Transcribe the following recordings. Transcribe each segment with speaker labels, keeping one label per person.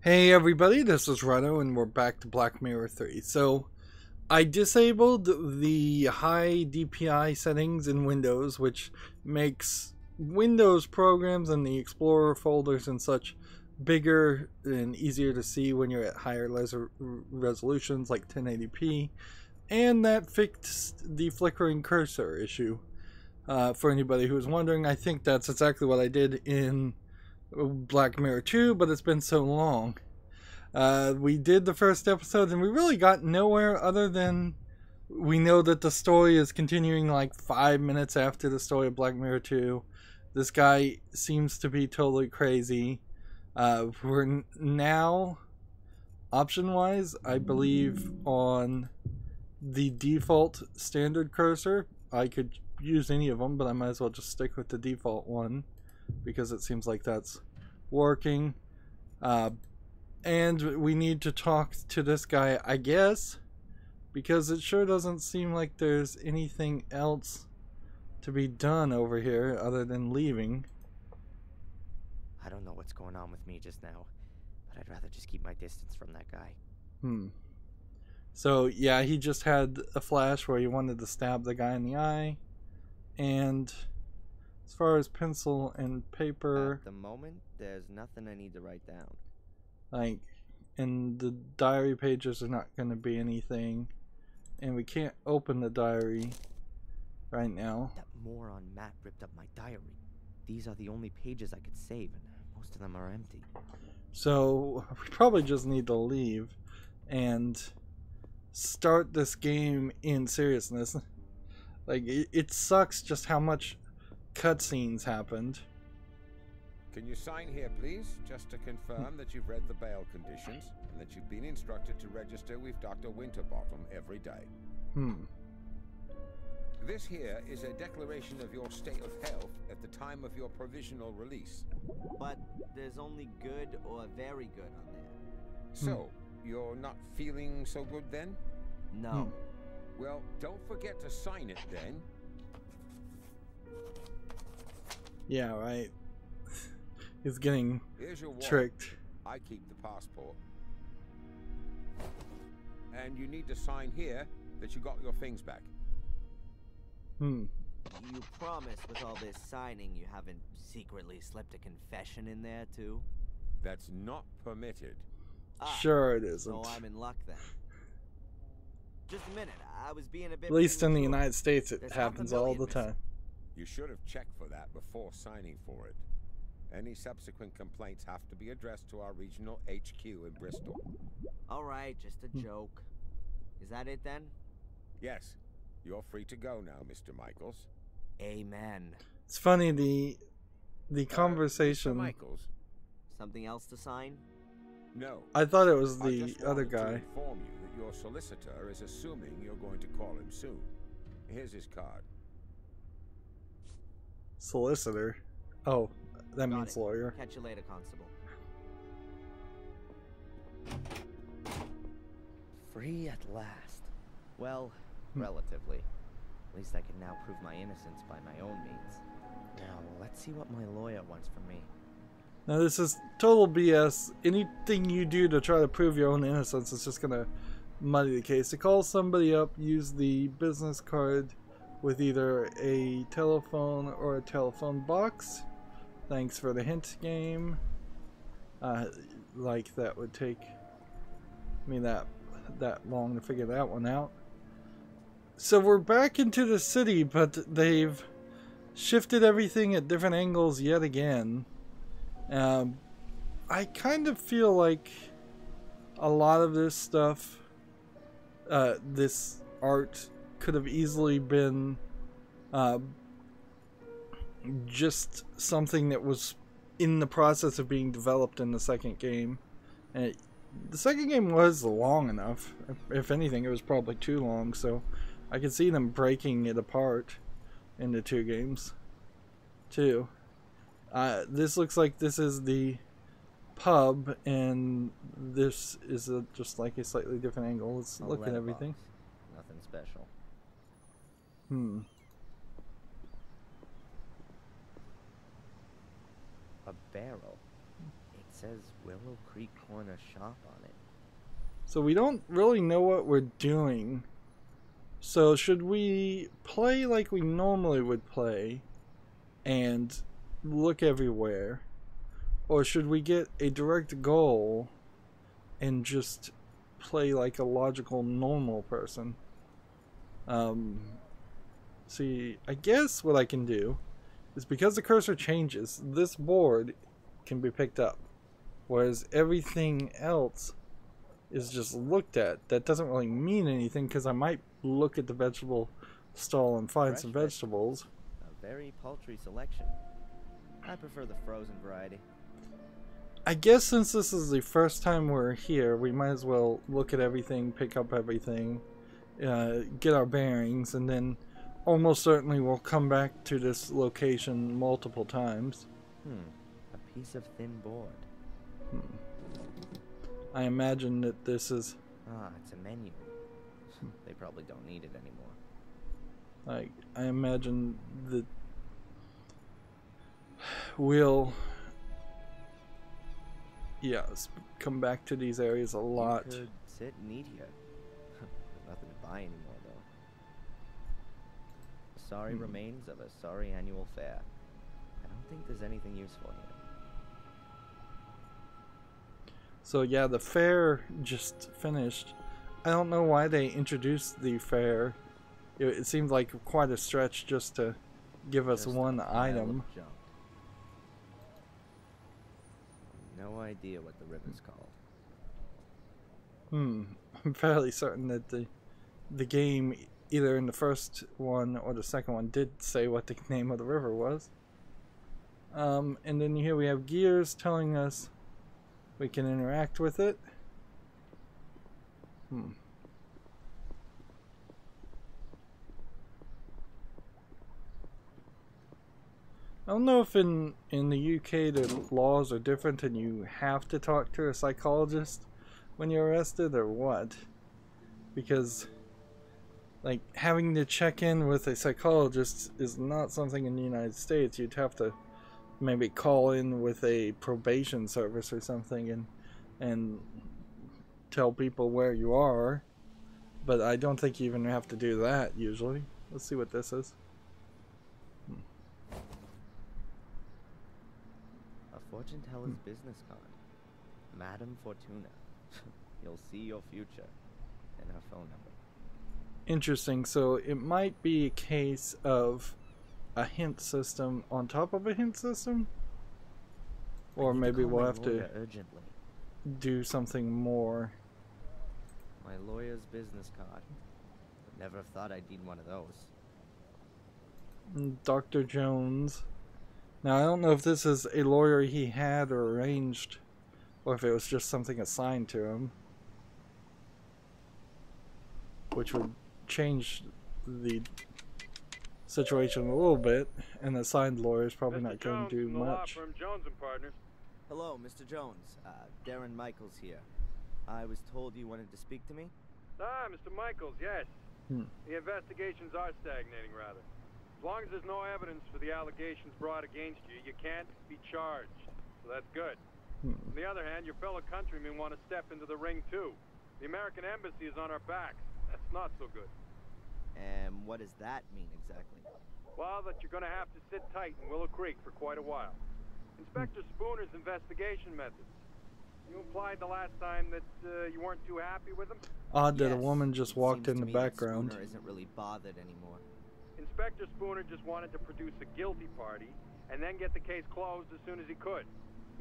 Speaker 1: Hey everybody, this is Rydo and we're back to Black Mirror 3. So, I disabled the high DPI settings in Windows, which makes Windows programs and the Explorer folders and such bigger and easier to see when you're at higher resolutions like 1080p. And that fixed the flickering cursor issue. For anybody who's wondering, I think that's exactly what I did in Black Mirror 2, but it's been so long. We did the first episode and we really got nowhere other than we know that the story is continuing like 5 minutes after the story of Black Mirror 2. This guy seems to be totally crazy. We're now, option-wise, I believe, on the default standard cursor. I could use any of them, but I might as well just stick with the default one because it seems like that's working. And we need to talk to this guy, I guess, because it sure doesn't seem like there's anything else to be done over here other than leaving.
Speaker 2: I don't know what's going on with me just now, but I'd rather just keep my distance from that guy.
Speaker 1: So, yeah, he just had a flash where he wanted to stab the guy in the eye. And as far as pencil and paper,
Speaker 2: At the moment, there's nothing I need to write down.
Speaker 1: like, in the diary pages are not going to be anything. And we can't open the diary right now.
Speaker 2: That moron Matt ripped up my diary. These are the only pages I could save, and most of them are empty.
Speaker 1: So we probably just need to leave and start this game in seriousness. Like, it sucks just how much cutscenes happened.
Speaker 3: Can you sign here, please, just to confirm that you've read the bail conditions and that you've been instructed to register with Dr. Winterbottom every day? This here is a declaration of your state of health at the time of your provisional release.
Speaker 2: But there's only good or very good on there.
Speaker 3: So, you're not feeling so good then?
Speaker 2: No.
Speaker 3: Well, don't forget to sign it then.
Speaker 1: Yeah, right. He's getting
Speaker 3: Here's your wallet.
Speaker 1: tricked.
Speaker 3: I keep the passport. And you need to sign here that you got your things back.
Speaker 2: You promise with all this signing you haven't secretly slipped a confession in there, too?
Speaker 3: That's not permitted.
Speaker 1: Sure it isn't.
Speaker 2: So I'm in luck then. Just a minute, I was being a bit
Speaker 1: At least in the
Speaker 2: premature.
Speaker 1: United States it
Speaker 2: There's
Speaker 1: happens
Speaker 2: half a
Speaker 1: all
Speaker 2: million
Speaker 1: the time.
Speaker 3: You should have checked for that before signing for it. Any subsequent complaints have to be addressed to our regional HQ in Bristol.
Speaker 2: Alright, just a joke. Is that it then?
Speaker 3: Yes, you're free to go now, Mr. Michaels.
Speaker 2: Amen.
Speaker 1: It's funny, the
Speaker 3: Mr.
Speaker 1: conversation.
Speaker 3: Michaels?
Speaker 2: Something else to sign?
Speaker 3: No.
Speaker 1: I thought it was
Speaker 3: I
Speaker 1: the
Speaker 3: just
Speaker 1: other
Speaker 3: wanted to
Speaker 1: guy.
Speaker 3: inform you that your solicitor is assuming you're going to call him soon. Here's his card.
Speaker 1: Solicitor. Oh, that
Speaker 2: Got
Speaker 1: means
Speaker 2: it.
Speaker 1: lawyer.
Speaker 2: Catch you later, Constable. Free at last. Well, relatively. At least I can now prove my innocence by my own means. Now, let's see what my lawyer wants from me.
Speaker 1: Now this is total BS. Anything you do to try to prove your own innocence is just gonna muddy the case. To call somebody up, use the business card with either a telephone or a telephone box. Thanks for the hint game. Like that would take me that long to figure that one out. So we're back into the city, but they've shifted everything at different angles yet again. I kind of feel like a lot of this stuff, this art could have easily been just something that was in the process of being developed in the second game. And the second game was long enough. If anything, it was probably too long, so I could see them breaking it apart into two games too. This looks like this is the pub, and this is just like a slightly different angle. Let's look at everything.
Speaker 2: Nothing special. A barrel. It's says Willow Creek Corner Shop on it.
Speaker 1: So we don't really know what we're doing. So should we play like we normally would play and look everywhere? Or should we get a direct goal and just play like a logical normal person? See, I guess what I can do is, because the cursor changes, this board can be picked up, whereas everything else is just looked at. That doesn't really mean anything, because I might look at the vegetable stall and find some vegetables.
Speaker 2: A very paltry selection. I prefer the frozen variety.
Speaker 1: I guess since this is the first time we're here, we might as well look at everything, pick up everything, get our bearings, and then almost certainly we'll come back to this location multiple times.
Speaker 2: A piece of thin board.
Speaker 1: I imagine that this is...
Speaker 2: Ah, it's a menu. They probably don't need it anymore.
Speaker 1: Like, I imagine that we'll... yes, come back to these areas a lot.
Speaker 2: You could sit and eat here. There's nothing to buy anymore, though. Sorry remains of a sorry annual fair. I don't think there's anything useful here.
Speaker 1: So yeah, the fair just finished. I don't know why they introduced the fair. It seemed like quite a stretch just to give us one item.
Speaker 2: No idea what the river's called.
Speaker 1: I'm fairly certain that the game, either in the first one or the second one, did say what the name of the river was. And then here we have gears telling us we can interact with it. I don't know if in the UK the laws are different and you have to talk to a psychologist when you're arrested or what. Because like having to check in with a psychologist is not something in the United States. You'd have to maybe call in with a probation service or something and tell people where you are. But I don't think you even have to do that usually. Let's see what this is.
Speaker 2: A fortune teller's business card. Madame Fortuna. You'll see your future. And her phone number.
Speaker 1: Interesting. So it might be a case of a hint system on top of a hint system, or maybe we'll have to
Speaker 2: urgently
Speaker 1: do something more.
Speaker 2: My lawyer's business card. Would never have thought I'd need one of those.
Speaker 1: Dr. Jones. Now I don't know if this is a lawyer he had or arranged, or if it was just something assigned to him, which would change the situation a little bit. An assigned lawyer is probably not going to do much.
Speaker 4: Law firm Jones and Partners.
Speaker 2: Hello, Mr. Jones. Darren Michaels here. I was told you wanted to speak to me.
Speaker 4: Ah, Mr. Michaels, yes. The investigations are stagnating, rather. As long as there's no evidence for the allegations brought against you, you can't be charged. So that's good. On the other hand, your fellow countrymen want to step into the ring, too. The American embassy is on our backs. That's not so good.
Speaker 2: And what does that mean exactly?
Speaker 4: Well, that you're going to have to sit tight in Willow Creek for quite a while. Inspector Spooner's investigation methods. You implied the last time that you weren't too happy with them?
Speaker 1: Odd that a woman just walked in the background.
Speaker 2: Spooner isn't really bothered anymore.
Speaker 4: Inspector Spooner just wanted to produce a guilty party and then get the case closed as soon as he could.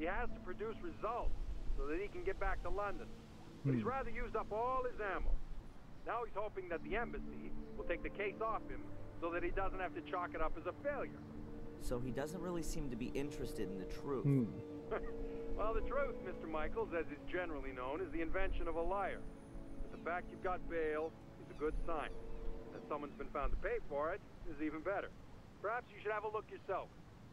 Speaker 4: He has to produce results so that he can get back to London. But he's rather used up all his ammo. Now he's hoping that the embassy will take the case off him so that he doesn't have to chalk it up as a failure.
Speaker 2: So he doesn't really seem to be interested in the truth.
Speaker 4: Well, the truth, Mr. Michaels, as is generally known, is the invention of a liar. But the fact you've got bail is a good sign. That someone's been found to pay for it is even better. Perhaps you should have a look yourself,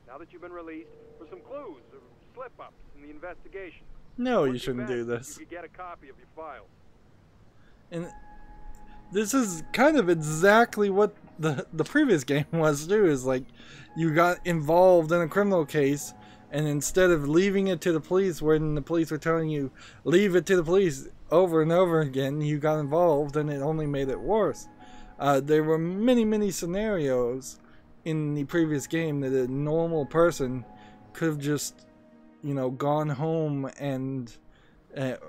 Speaker 4: now that you've been released, for some clues or slip-ups in the investigation.
Speaker 1: No, you shouldn't do this.
Speaker 4: You could get a copy of your files.
Speaker 1: And this is kind of exactly what the previous game was too, is like you got involved in a criminal case And instead of leaving it to the police when the police were telling you, leave it to the police over and over again, you got involved and it only made it worse. There were many, many scenarios in the previous game that a normal person could have just, you know, gone home and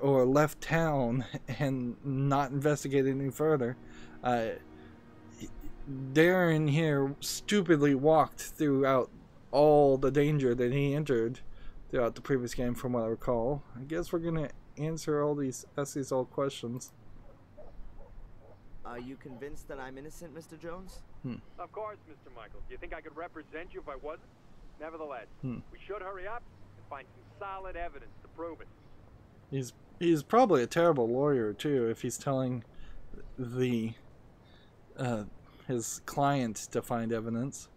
Speaker 1: or left town and not investigated any further. Darren here stupidly walked throughout all the danger that he entered throughout the previous game, from what I recall. I guess we're gonna ask these old questions.
Speaker 2: Are you convinced that I'm innocent, Mr. Jones?
Speaker 4: Of course, Mr. Michaels. Do you think I could represent you if I wasn't? Nevertheless, we should hurry up and find some solid evidence to prove it.
Speaker 1: He's probably a terrible lawyer too if he's telling the his client to find evidence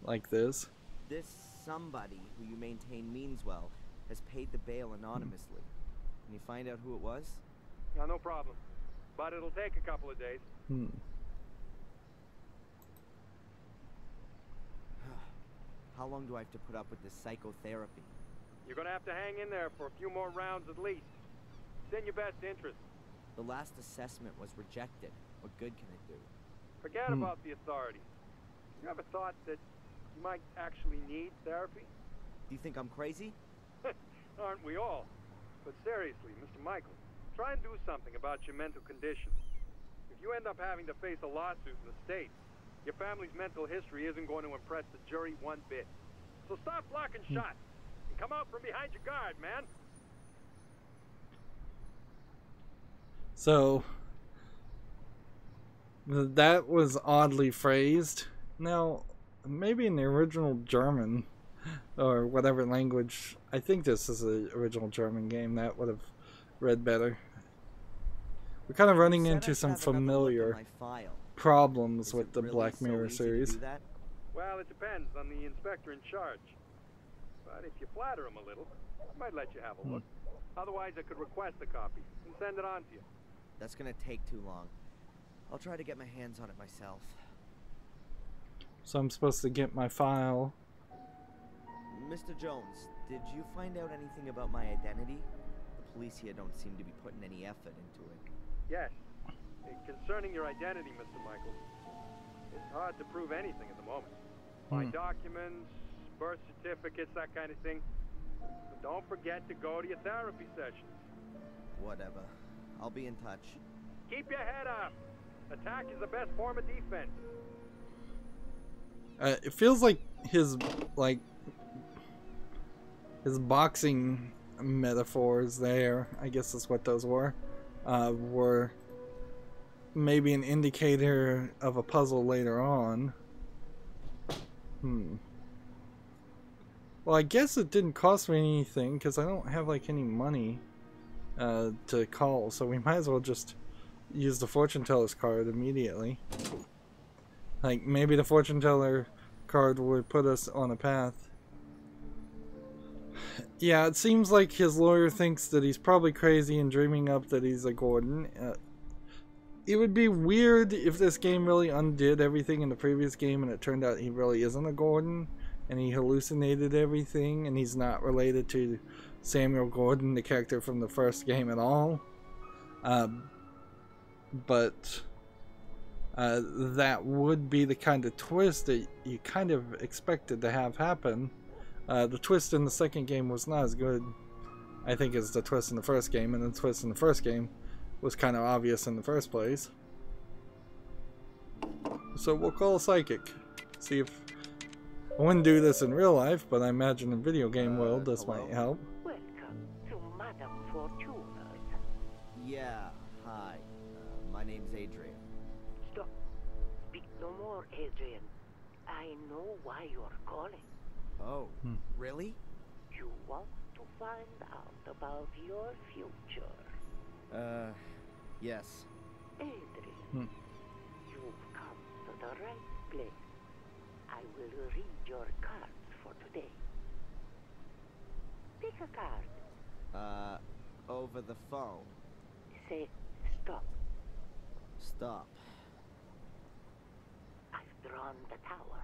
Speaker 1: like this.
Speaker 2: This somebody who you maintain means well has paid the bail anonymously. Can you find out who it was?
Speaker 4: No problem. But it'll take a couple of days.
Speaker 2: How long do I have to put up with this psychotherapy?
Speaker 4: You're gonna have to hang in there for a few more rounds at least. It's in your best interest.
Speaker 2: The last assessment was rejected. What good can it do?
Speaker 4: Forget about the authorities. You ever thought that you might actually need therapy?
Speaker 2: Do you think I'm crazy?
Speaker 4: Aren't we all? But seriously, Mr. Michaels, try and do something about your mental condition. If you end up having to face a lawsuit in the States, your family's mental history isn't going to impress the jury one bit. So stop blocking shots and come out from behind your guard, man.
Speaker 1: So that was oddly phrased. Now, maybe in the original German or whatever language, I think this is the original German game, that would have read better. We're kind of running into some familiar problems with the Black Mirror series.
Speaker 4: Well, it depends on the inspector in charge. But if you flatter him a little, he might let you have a look. Otherwise, I could request a copy and send it on to you.
Speaker 2: That's gonna take too long. I'll try to get my hands on it myself.
Speaker 1: So I'm supposed to get my file.
Speaker 2: Mr. Jones, did you find out anything about my identity? The police here don't seem to be putting any effort into it.
Speaker 4: Yes. Concerning your identity, Mr. Michaels, it's hard to prove anything at the moment. My documents, birth certificates, that kind of thing. But don't forget to go to your therapy sessions.
Speaker 2: Whatever. I'll be in touch.
Speaker 4: Keep your head up. Attack is the best form of defense.
Speaker 1: It feels like his boxing metaphors there, I guess that's what those were maybe an indicator of a puzzle later on. Well, I guess it didn't cost me anything because I don't have like any money to call, so we might as well just use the fortune teller's card immediately. Like, maybe the fortune teller card would put us on a path. Yeah, it seems like his lawyer thinks that he's probably crazy and dreaming up that he's a Gordon. It would be weird if this game really undid everything in the previous game and it turned out he really isn't a Gordon and he hallucinated everything and he's not related to Samuel Gordon, the character from the first game, at all. But that would be the kind of twist that you kind of expected to have happen. The twist in the second game was not as good, I think, as the twist in the first game, and the twist in the first game was kind of obvious in the first place. So we'll call a psychic. See if... I wouldn't do this in real life, but I imagine in video game world this
Speaker 2: hello?
Speaker 1: might help.
Speaker 5: Welcome to Madame Fortuna's.
Speaker 2: Yeah, hi. My name's Adrian.
Speaker 5: Stop. Speak no more, Adrian. I know why you're calling.
Speaker 2: Oh, really?
Speaker 5: You want to find out about your future.
Speaker 2: Yes.
Speaker 5: Adrian, you've come to the right place. I will read your cards for today. Pick a card.
Speaker 2: Over the phone.
Speaker 5: Say stop.
Speaker 2: Stop.
Speaker 5: I've drawn the tower.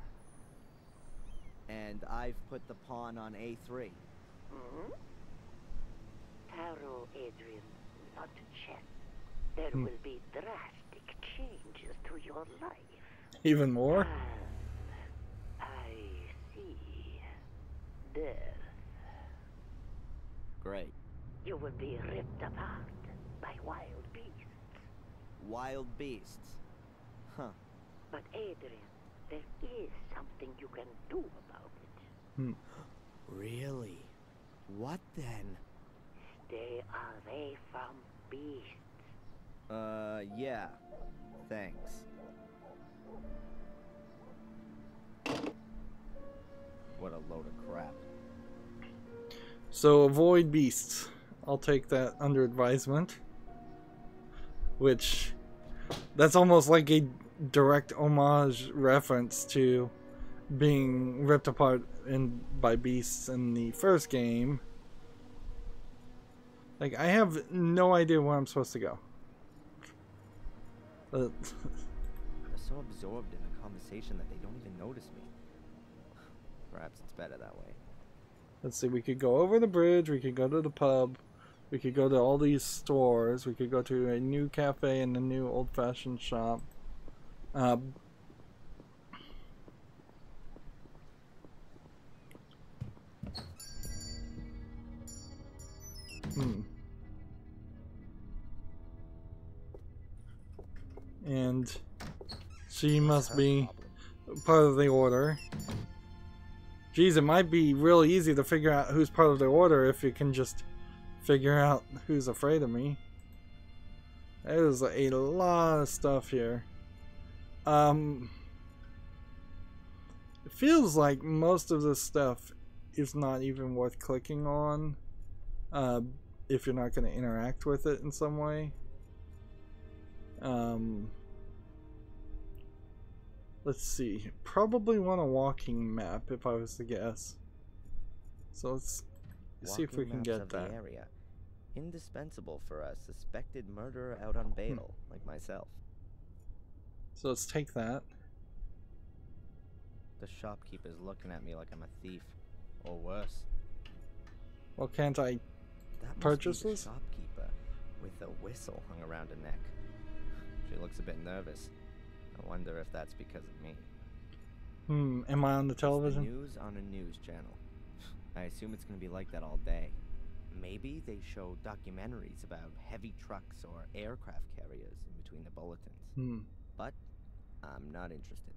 Speaker 2: And I've put the pawn on A3.
Speaker 5: Hmm? Tarot, Adrian, not chess. There will be drastic changes to your life.
Speaker 1: Even more?
Speaker 5: I see. Death.
Speaker 2: Great.
Speaker 5: You will be ripped apart by wild beasts.
Speaker 2: Wild beasts. Huh.
Speaker 5: But Adrian, there is something you can do about it.
Speaker 2: Really? What then?
Speaker 5: Stay away from beasts.
Speaker 2: Yeah. Thanks. What a load of crap.
Speaker 1: So avoid beasts. I'll take that under advisement. Which, that's almost like a direct homage reference to being ripped apart by beasts in the first game. Like, I have no idea where I'm supposed to go.
Speaker 2: They're so absorbed in the conversation that they don't even notice me. Perhaps it's better that way.
Speaker 1: Let's see, we could go over the bridge, we could go to the pub, we could go to all these stores, we could go to a new cafe and a new old-fashioned shop. And she must be part of the order. Geez, it might be real easy to figure out who's part of the order if you can just figure out who's afraid of me. There's a lot of stuff here. It feels like most of this stuff is not even worth clicking on if you're not going to interact with it in some way. Let's see. Probably want a walking map if I was to guess. So let's see if we can get that.
Speaker 2: The area. Indispensable for a suspected murderer out on bail, like myself.
Speaker 1: So let's take that.
Speaker 2: The shopkeeper's looking at me like I'm a thief, or worse.
Speaker 1: Well, can't I purchase this?
Speaker 2: Shopkeeper with a whistle hung around her neck. She looks a bit nervous. I wonder if that's because of me.
Speaker 1: Am I on the television?
Speaker 2: It's the news on a news channel. I assume it's going to be like that all day. Maybe they show documentaries about heavy trucks or aircraft carriers in between the bulletins. But I'm not interested.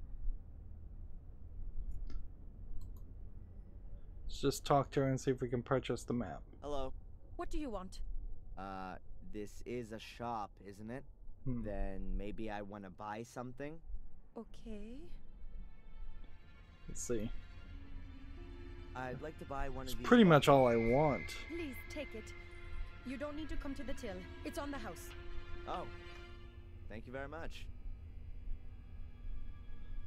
Speaker 1: Let's just talk to her and see if we can purchase the map.
Speaker 2: Hello.
Speaker 6: What do you want?
Speaker 2: This is a shop, isn't it? Then maybe I want to buy something.
Speaker 6: Okay.
Speaker 1: Let's see.
Speaker 2: I'd like to buy one of these.
Speaker 1: It's pretty much all I want.
Speaker 6: Please take it. You don't need to come to the till. It's on the house.
Speaker 2: Oh. Thank you very much.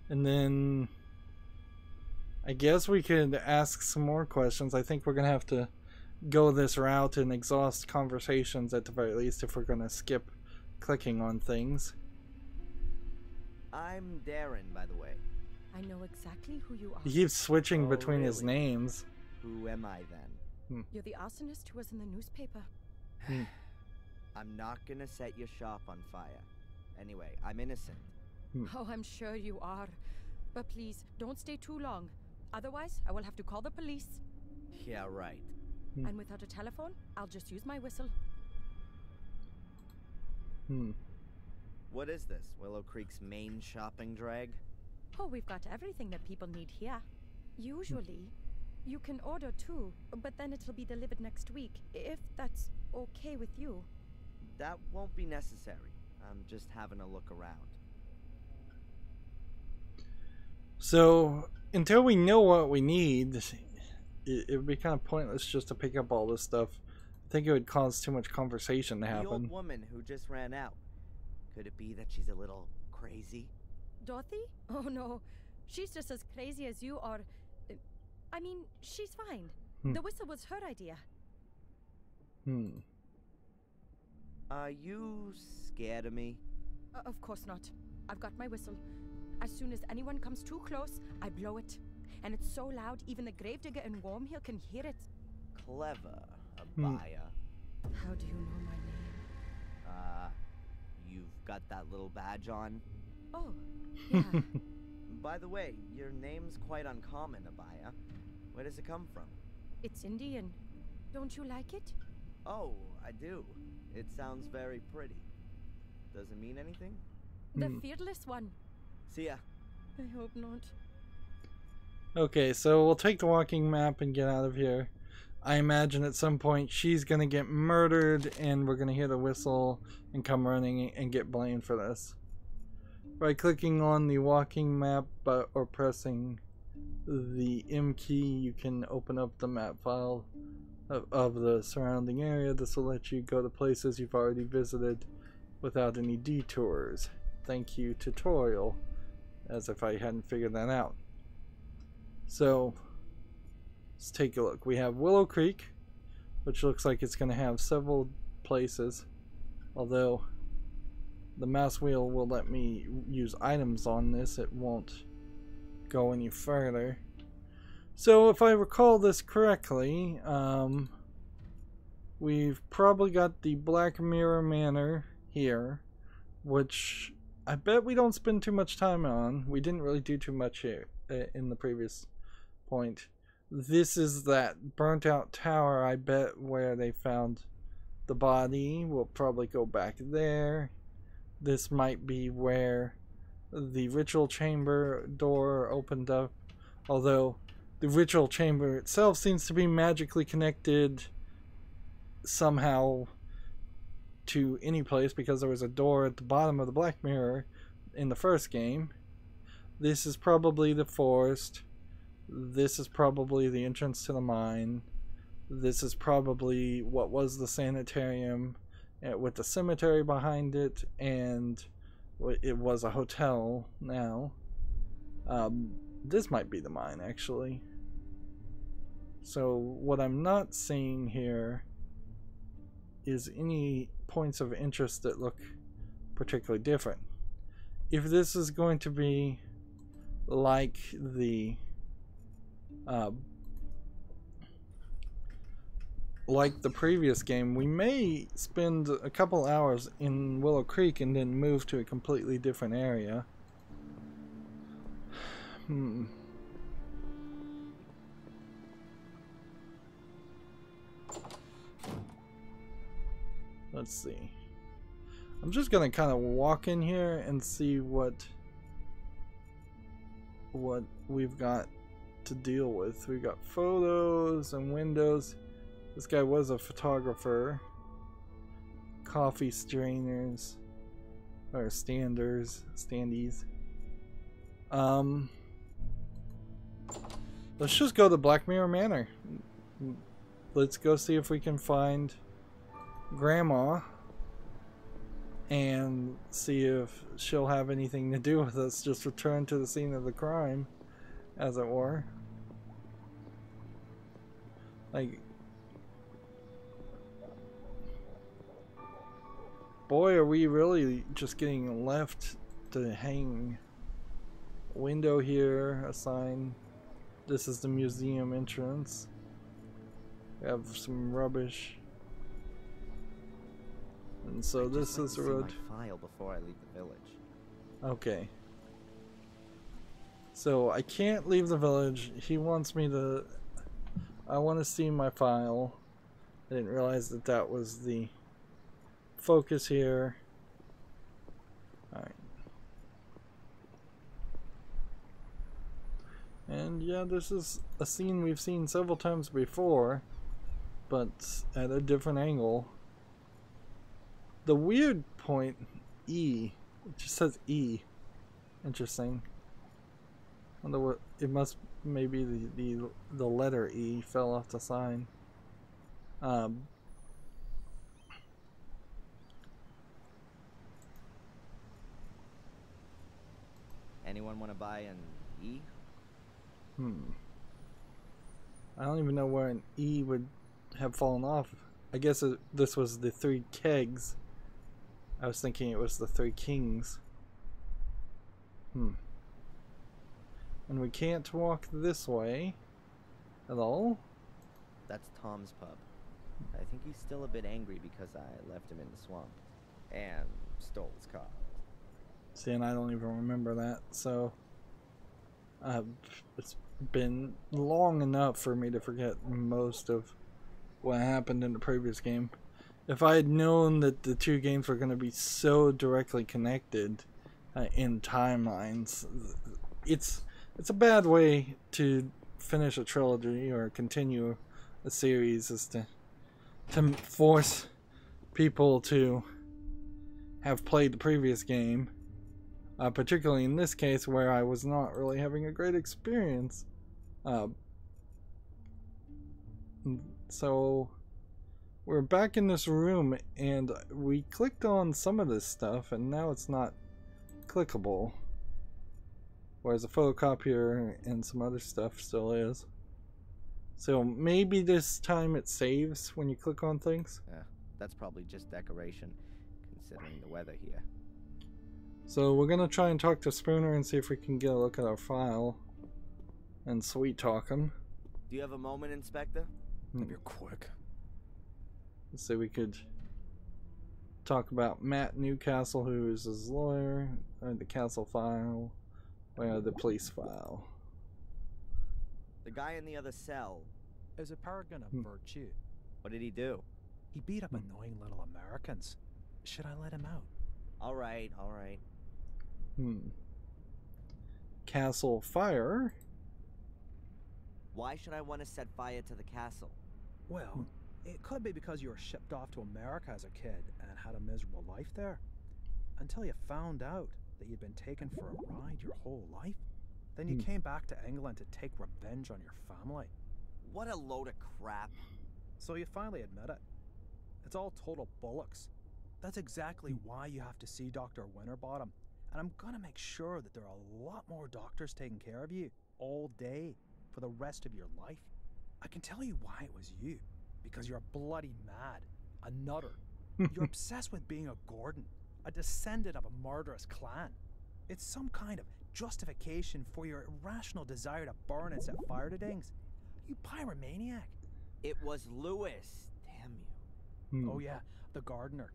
Speaker 1: And then I guess we could ask some more questions. I think we're going to have to go this route and exhaust conversations at the very least if we're going to skip clicking on things.
Speaker 2: I'm Darren, by the way.
Speaker 6: I know exactly who you are.
Speaker 1: He keeps switching between his
Speaker 2: really?
Speaker 1: names.
Speaker 2: Who am I then?
Speaker 6: You're the arsonist who was in the newspaper.
Speaker 2: I'm not gonna set your shop on fire. Anyway, I'm innocent.
Speaker 6: Oh, I'm sure you are. But please, don't stay too long. Otherwise, I will have to call the police.
Speaker 2: Yeah, right.
Speaker 6: And without a telephone, I'll just use my whistle.
Speaker 2: What is this? Willow Creek's main shopping drag?
Speaker 6: Oh, we've got everything that people need here. Usually, you can order too, but then it'll be delivered next week, if that's okay with you.
Speaker 2: That won't be necessary. I'm just having a look around.
Speaker 1: So, until we know what we need, it would be kind of pointless just to pick up all this stuff. I think it would cause too much conversation to happen.
Speaker 2: The old woman who just ran out. Could it be that she's a little crazy?
Speaker 6: Dorothy? Oh no, she's just as crazy as you are. I mean, she's fine. The whistle was her idea.
Speaker 2: Are you scared of me?
Speaker 6: Of course not. I've got my whistle. As soon as anyone comes too close, I blow it. and it's so loud even the gravedigger in Wormhill can hear it.
Speaker 2: Clever, Abaya.
Speaker 6: How do you know my name?
Speaker 2: You've got that little badge on?
Speaker 6: Oh, yeah.
Speaker 2: By the way, your name's quite uncommon, Abaya. Where does it come from?
Speaker 6: It's Indian. Don't you like it?
Speaker 2: Oh, I do. It sounds very pretty. Does it mean anything?
Speaker 6: The fearless one.
Speaker 2: See ya.
Speaker 6: I hope not.
Speaker 1: Okay, so we'll take the walking map and get out of here. I imagine at some point she's gonna get murdered and we're gonna hear the whistle and come running and get blamed for this. By clicking on the walking map or pressing the M key, you can open up the map file of the surrounding area. This will let you go to places you've already visited without any detours. Thank you, tutorial. As if I hadn't figured that out. So let's take a look. We have Willow Creek, which looks like it's going to have several places, although the mouse wheel will let me use items on this. It won't go any further. So if I recall this correctly, we've probably got the Black Mirror Manor here, which I bet we don't spend too much time on. We didn't really do too much here in the previous point. This is that burnt out tower, I bet, where they found the body. We'll probably go back there. This might be where the ritual chamber door opened up, although the ritual chamber itself seems to be magically connected somehow to any place because there was a door at the bottom of the Black Mirror in the first game. This is probably the forest. This is probably the entrance to the mine. This is probably what was the sanitarium with the cemetery behind it, and it was a hotel now. This might be the mine, actually. So what I'm not seeing here is any points of interest that look particularly different. If this is going to be like the previous game, we may spend a couple hours in Willow Creek and then move to a completely different area. Let's see. I'm just gonna kind of walk in here and see what we've got to deal with. We've got photos and windows. This guy was a photographer. Coffee strainers or standies. Let's just go to Black Mirror Manor. Let's go see if we can find Grandma and see if she'll have anything to do with us. Just return to the scene of the crime, as it were. Like, boy, are we really just getting left to hang. Window here, a sign. This is the museum entrance. We have some rubbish. And so this is the road.
Speaker 2: My file before I leave the village.
Speaker 1: Okay. So I can't leave the village. He wants me to. I want to see my file. I didn't realize that that was the focus here. Alright. And yeah, this is a scene we've seen several times before, but at a different angle. The weird point, E, it just says E. Interesting. Wonder what it must, maybe the letter E fell off the sign.
Speaker 2: Anyone want to buy an E?
Speaker 1: I don't even know where an E would have fallen off. I guess this was the 3 kegs. I was thinking it was the 3 kings. And we can't walk this way at all.
Speaker 2: That's Tom's pub. I think he's still a bit angry because I left him in the swamp and stole his car.
Speaker 1: See, and I don't even remember that, so it's been long enough for me to forget most of what happened in the previous game. If I had known that the two games were going to be so directly connected in timelines, it's a bad way to finish a trilogy or continue a series, is to force people to have played the previous game, particularly in this case where I was not really having a great experience. So we're back in this room and we clicked on some of this stuff and now it's not clickable, whereas a photocopier and some other stuff still is. So maybe this time it saves when you click on things.
Speaker 2: Yeah, that's probably just decoration, considering the weather here.
Speaker 1: So we're gonna try and talk to Spooner and see if we can get a look at our file and sweet talk him.
Speaker 2: Do you have a moment, Inspector?
Speaker 7: If you're quick.
Speaker 1: Let's see, we could talk about Matt Newcastle, who is his lawyer, the castle file, or the police file.
Speaker 2: The guy in the other cell.
Speaker 7: Is a paragon of virtue.
Speaker 2: What did he do?
Speaker 7: He beat up annoying little Americans. Should I let him out?
Speaker 2: All right, all right.
Speaker 1: Castle fire.
Speaker 2: Why should I want to set fire to the castle?
Speaker 7: Well, it could be because you were shipped off to America as a kid and had a miserable life there. Until you found out that you'd been taken for a ride your whole life. Then you came back to England to take revenge on your family.
Speaker 2: What a load of crap.
Speaker 7: So you finally admit it. It's all total bollocks. That's exactly why you have to see Dr. Winterbottom. And I'm gonna make sure that there are a lot more doctors taking care of you all day for the rest of your life. I can tell you why it was you. Because you're bloody mad. A nutter. You're obsessed with being a Gordon. A descendant of a murderous clan. It's some kind of justification for your irrational desire to burn and set fire to things. You pyromaniac.
Speaker 2: It was Lewis. Damn you.
Speaker 7: Oh yeah, the gardener.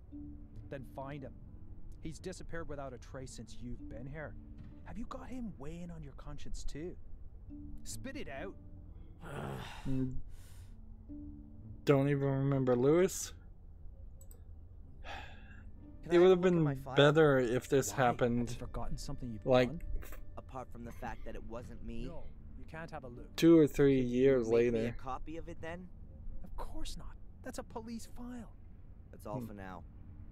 Speaker 7: Then find him. He's disappeared without a trace since you've been here. Have you got him weighing on your conscience too? Spit it out.
Speaker 1: Don't even remember Lewis. It would have been better if this happened.
Speaker 7: Have you forgotten something you've
Speaker 1: like
Speaker 7: done?
Speaker 2: Apart from the fact that it wasn't me.
Speaker 7: No, you can't have a look.
Speaker 1: 2 or 3 years
Speaker 2: Make me a
Speaker 1: later.
Speaker 2: copy of it then?
Speaker 7: Of course not. That's a police file.
Speaker 2: That's all for now.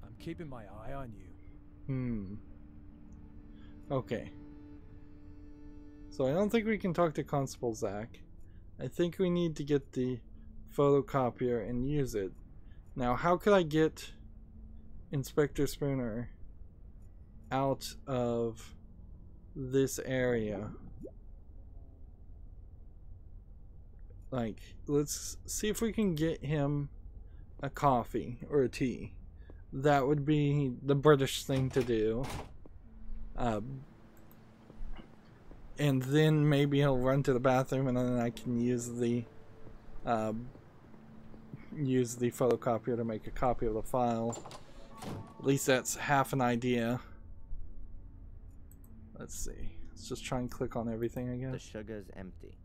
Speaker 7: I'm keeping my eye on you.
Speaker 1: Okay. So I don't think we can talk to Constable Zach. I think we need to get the photocopier and use it. Now, how could I get Inspector Spooner out of this area? Like, let's see if we can get him a coffee or a tea. That would be the British thing to do. And then maybe he'll run to the bathroom and then I can use the photocopier to make a copy of the file. At least that's half an idea. Let's see. Let's just try and click on everything again.
Speaker 2: The sugar's empty.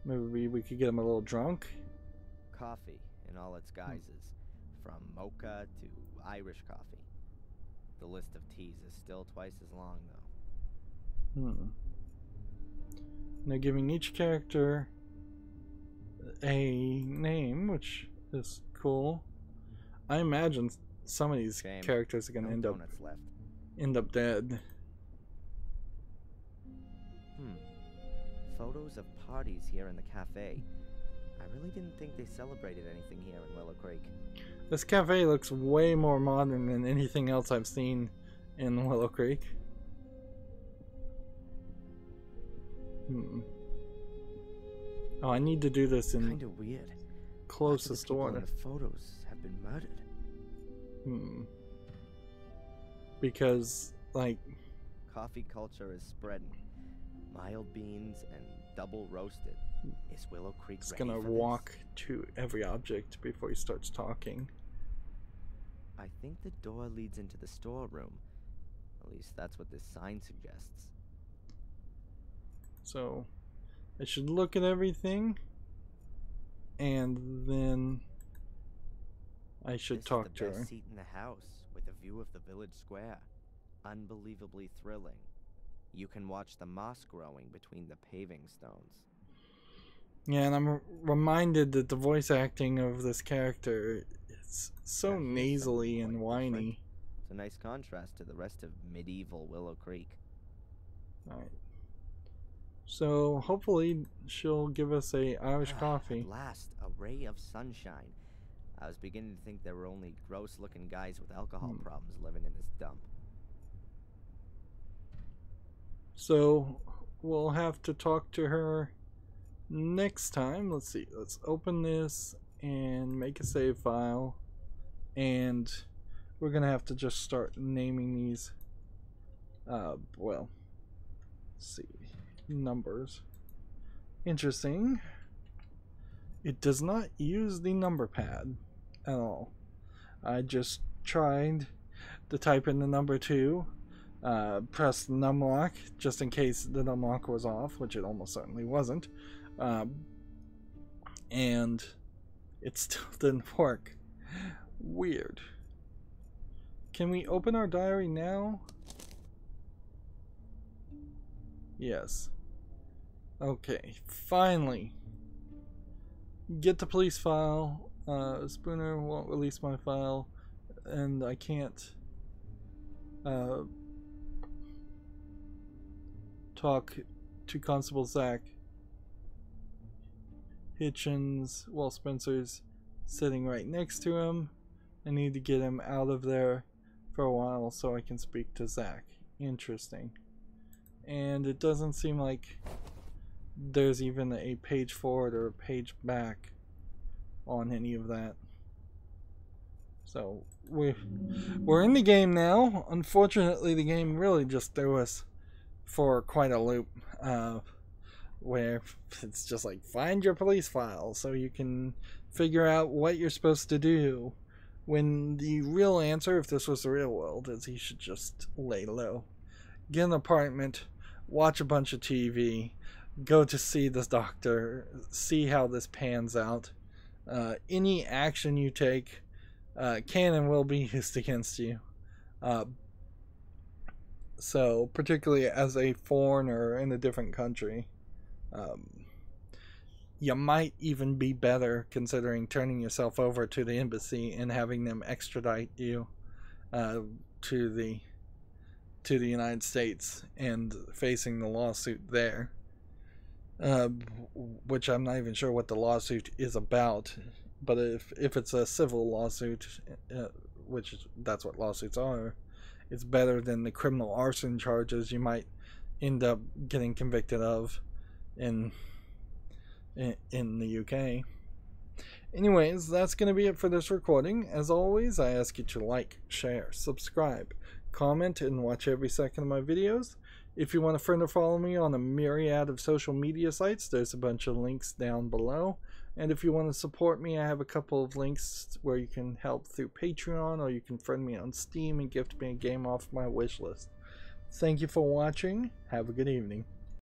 Speaker 1: Maybe we could get him a little drunk.
Speaker 2: Coffee in all its guises, from mocha to Irish coffee. The list of teas is still twice as long, though.
Speaker 1: Now giving each character a name, which is cool. I imagine some of these characters are gonna end up dead.
Speaker 2: Photos of parties here in the cafe. I really didn't think they celebrated anything here in Willow Creek.
Speaker 1: This cafe looks way more modern than anything else I've seen in Willow Creek. Oh, I need to do this in
Speaker 2: Kinda weird.
Speaker 1: closest order.
Speaker 2: The photos have been murdered.
Speaker 1: Because, like,
Speaker 2: coffee culture is spreading. Mild beans and double roasted. Is Willow Creek
Speaker 1: He's
Speaker 2: ready
Speaker 1: gonna
Speaker 2: for
Speaker 1: walk
Speaker 2: this?
Speaker 1: to every object before he starts talking.
Speaker 2: I think the door leads into the storeroom. At least that's what this sign suggests.
Speaker 1: So I should look at everything, and then I should talk to her.
Speaker 2: This is the best seat in the house, with a view of the village square. Unbelievably thrilling. You can watch the moss growing between the paving stones.
Speaker 1: Yeah, and I'm reminded that the voice acting of this character is so
Speaker 2: Now, here's
Speaker 1: nasally
Speaker 2: something
Speaker 1: and
Speaker 2: quite
Speaker 1: whiny.
Speaker 2: different. It's a nice contrast to the rest of medieval Willow Creek.
Speaker 1: Alright. So hopefully she'll give us a Irish coffee.
Speaker 2: At last, a ray of sunshine. I was beginning to think there were only gross-looking guys with alcohol problems living in this dump.
Speaker 1: So we'll have to talk to her next time. Let's see. Let's open this and make a save file. And we're going to have to just start naming these. Well, let's see. Numbers. Interesting. It does not use the number pad at all. I just tried to type in the number 2. Press the numb lock just in case the numb lock was off, which it almost certainly wasn't, and it still didn't work. Weird. Can we open our diary now? Yes. Okay, finally. Get the police file. Spooner won't release my file, and I can't talk to Constable Zach Hitchens while Spencer's sitting right next to him. I need to get him out of there for a while so I can speak to Zach. Interesting. And it doesn't seem like there's even a page forward or a page back on any of that. So we're in the game now. Unfortunately, the game really just threw us for quite a loop, where it's just like, find your police file so you can figure out what you're supposed to do, when the real answer, if this was the real world, is he should just lay low, get an apartment, watch a bunch of TV, go to see this doctor, see how this pans out. Any action you take can and will be used against you. So, particularly as a foreigner in a different country, you might even be better considering turning yourself over to the embassy and having them extradite you to the United States and facing the lawsuit there, which I'm not even sure what the lawsuit is about. But if it's a civil lawsuit, which that's what lawsuits are, it's better than the criminal arson charges you might end up getting convicted of in the UK. Anyways, that's going to be it for this recording. As always, I ask you to like, share, subscribe, comment, and watch every second of my videos. If you want to friend or follow me on a myriad of social media sites, there's a bunch of links down below. And if you want to support me, I have a couple of links where you can help through Patreon, or you can friend me on Steam and gift me a game off my wish list. Thank you for watching. Have a good evening.